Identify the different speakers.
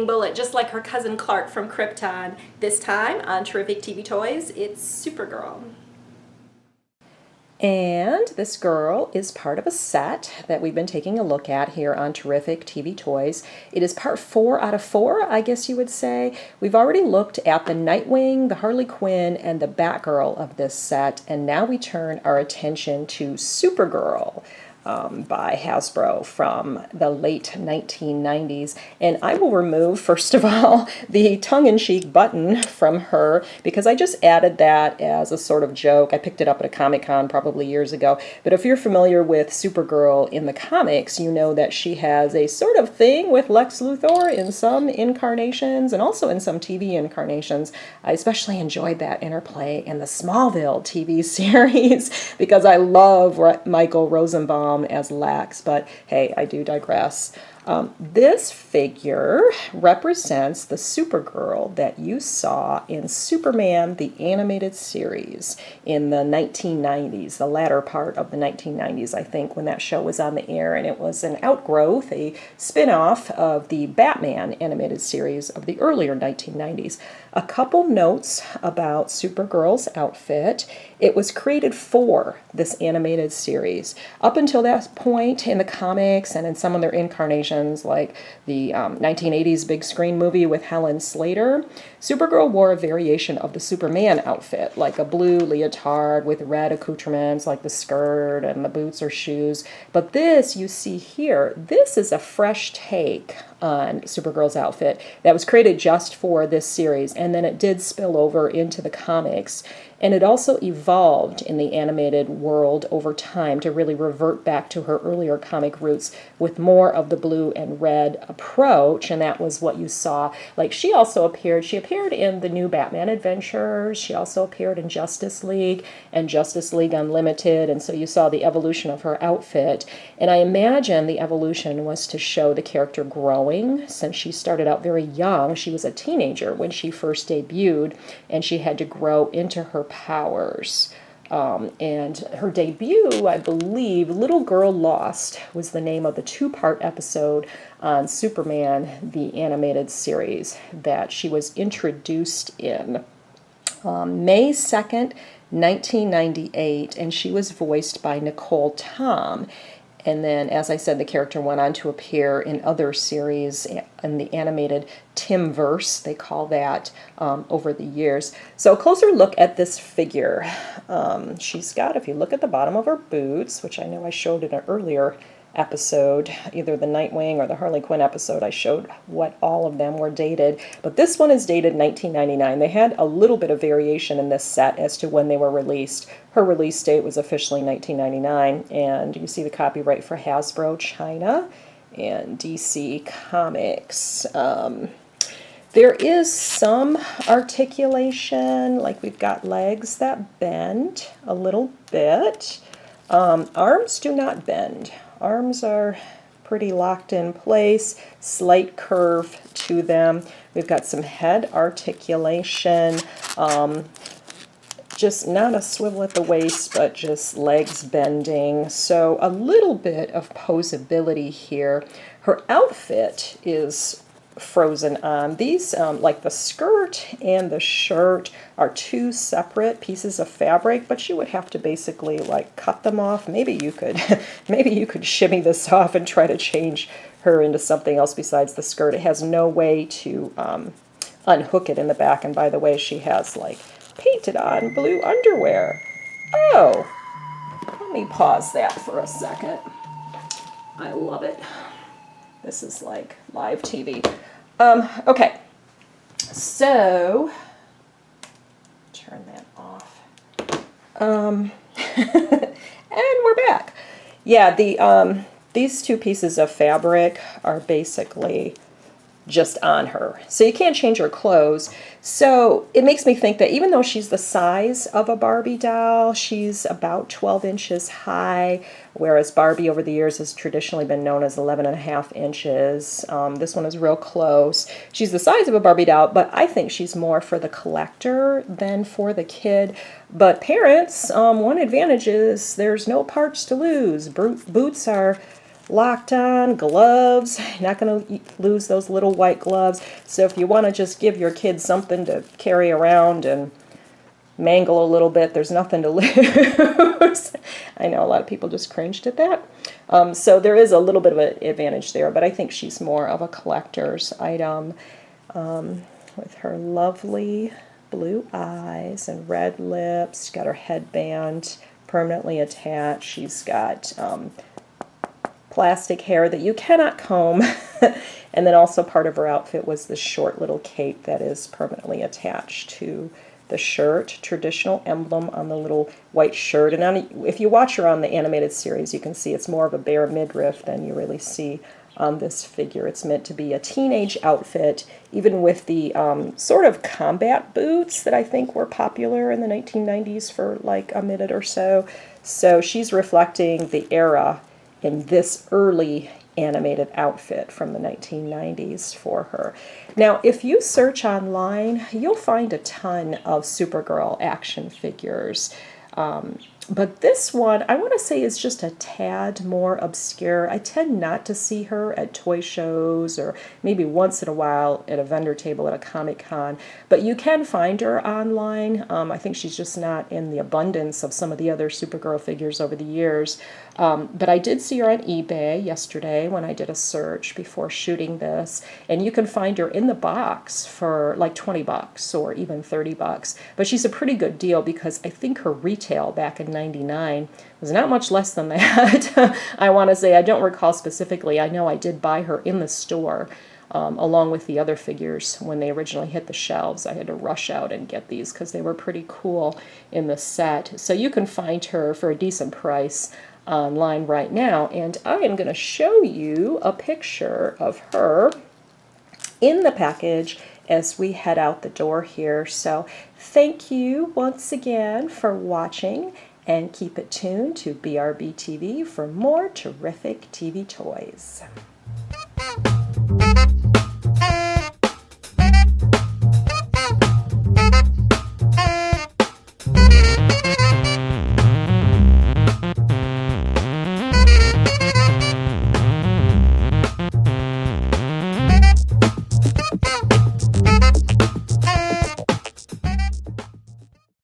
Speaker 1: lightning bullet, just like her cousin Clark from Krypton. This time on Terrific TV Toys, it's Supergirl.
Speaker 2: And this girl is part of a set that we've been taking a look at here on Terrific TV Toys. It is part 4 out of 4, I guess you would say. We've already looked at the Nightwing, the Harley Quinn, and the Batgirl of this set, and now we turn our attention to Supergirl. By Hasbro from the late 1990s. And I will remove, first of all, the tongue-in-cheek button from her because I just added that as a sort of joke. I picked it up at a Comic-Con probably years ago. But if you're familiar with Supergirl in the comics, you know that she has a sort of thing with Lex Luthor in some incarnations and also in some TV incarnations. I especially enjoyed that interplay in the Smallville TV series because I love Michael Rosenbaum as Lex, but hey, I do digress. This figure represents the Supergirl that you saw in Superman, the animated series in the 1990s, the latter part of the 1990s, I think, when that show was on the air, and it was an outgrowth, a spin-off of the Batman animated series of the earlier 1990s. A couple notes about Supergirl's outfit. It was created for this animated series. Up until that point in the comics and in some of their incarnations, like the 1980s big screen movie with Helen Slater, Supergirl wore a variation of the Superman outfit, like a blue leotard with red accoutrements like the skirt and the boots or shoes. But this, you see here, this is a fresh take on Supergirl's outfit that was created just for this series, and then it did spill over into the comics. And it also evolved in the animated world over time to really revert back to her earlier comic roots with more of the blue and red approach, and that was what you saw. Like, she appeared in the new Batman Adventures, she also appeared in Justice League and Justice League Unlimited, and so you saw the evolution of her outfit. And I imagine the evolution was to show the character growing, since she started out very young. She was a teenager when she first debuted, and she had to grow into her powers. And her debut, I believe, Little Girl Lost was the name of the 2-part episode on Superman, the animated series, that she was introduced in. May 2nd, 1998, and she was voiced by Nicole Tom. And then, as I said, the character went on to appear in other series in the animated Timverse, they call that, over the years. So a closer look at this figure. She's got, if you look at the bottom of her boots, which I know I showed in an earlier episode, either the Nightwing or the Harley Quinn episode, I showed what all of them were dated. But this one is dated 1999. They had a little bit of variation in this set as to when they were released. Her release date was officially 1999, and you see the copyright for Hasbro China and DC Comics. There is some articulation, like we've got legs that bend a little bit. Arms do not bend. Arms are pretty locked in place, slight curve to them. We've got some head articulation, just not a swivel at the waist, but just legs bending. So a little bit of posability here. Her outfit is frozen on. These, like the skirt and the shirt, are 2 separate pieces of fabric, but you would have to basically like cut them off. Maybe you could shimmy this off and try to change her into something else besides the skirt. It has no way to unhook it in the back, and by the way, she has like painted on blue underwear. Oh, let me pause that for a second. I love it. This is like live TV. Okay, so turn that off. And we're back. Yeah, these 2 pieces of fabric are basically just on her. So you can't change her clothes. So it makes me think that even though she's the size of a Barbie doll, she's about 12 inches high, whereas Barbie over the years has traditionally been known as 11.5 inches. This one is real close. She's the size of a Barbie doll, but I think she's more for the collector than for the kid. But parents, one advantage is there's no parts to lose. Boots are locked on, gloves. Not going to lose those little white gloves. So if you want to just give your kids something to carry around and mangle a little bit, there's nothing to lose. I know a lot of people just cringed at that. So there is a little bit of an advantage there, but I think she's more of a collector's item with her lovely blue eyes and red lips. She's got her headband permanently attached. She's got plastic hair that you cannot comb. And then also part of her outfit was this short little cape that is permanently attached to the shirt, traditional emblem on the little white shirt. And if you watch her on the animated series, you can see it's more of a bare midriff than you really see on this figure. It's meant to be a teenage outfit, even with the sort of combat boots that I think were popular in the 1990s for like a minute or so. So she's reflecting the era in this early animated outfit from the 1990s for her. Now, if you search online, you'll find a ton of Supergirl action figures. But this one, I want to say, is just a tad more obscure. I tend not to see her at toy shows or maybe once in a while at a vendor table at a Comic-Con. But you can find her online. I think she's just not in the abundance of some of the other Supergirl figures over the years. But I did see her on eBay yesterday when I did a search before shooting this. And you can find her in the box for like 20 bucks or even 30 bucks. But she's a pretty good deal because I think her retail back in 99 was not much less than that. I want to say, I don't recall specifically. I know I did buy her in the store along with the other figures when they originally hit the shelves. I had to rush out and get these because they were pretty cool in the set. So you can find her for a decent price online right now. And I am going to show you a picture of her in the package as we head out the door here. So thank you once again for watching, and keep it tuned to BRBTV for more terrific TV toys.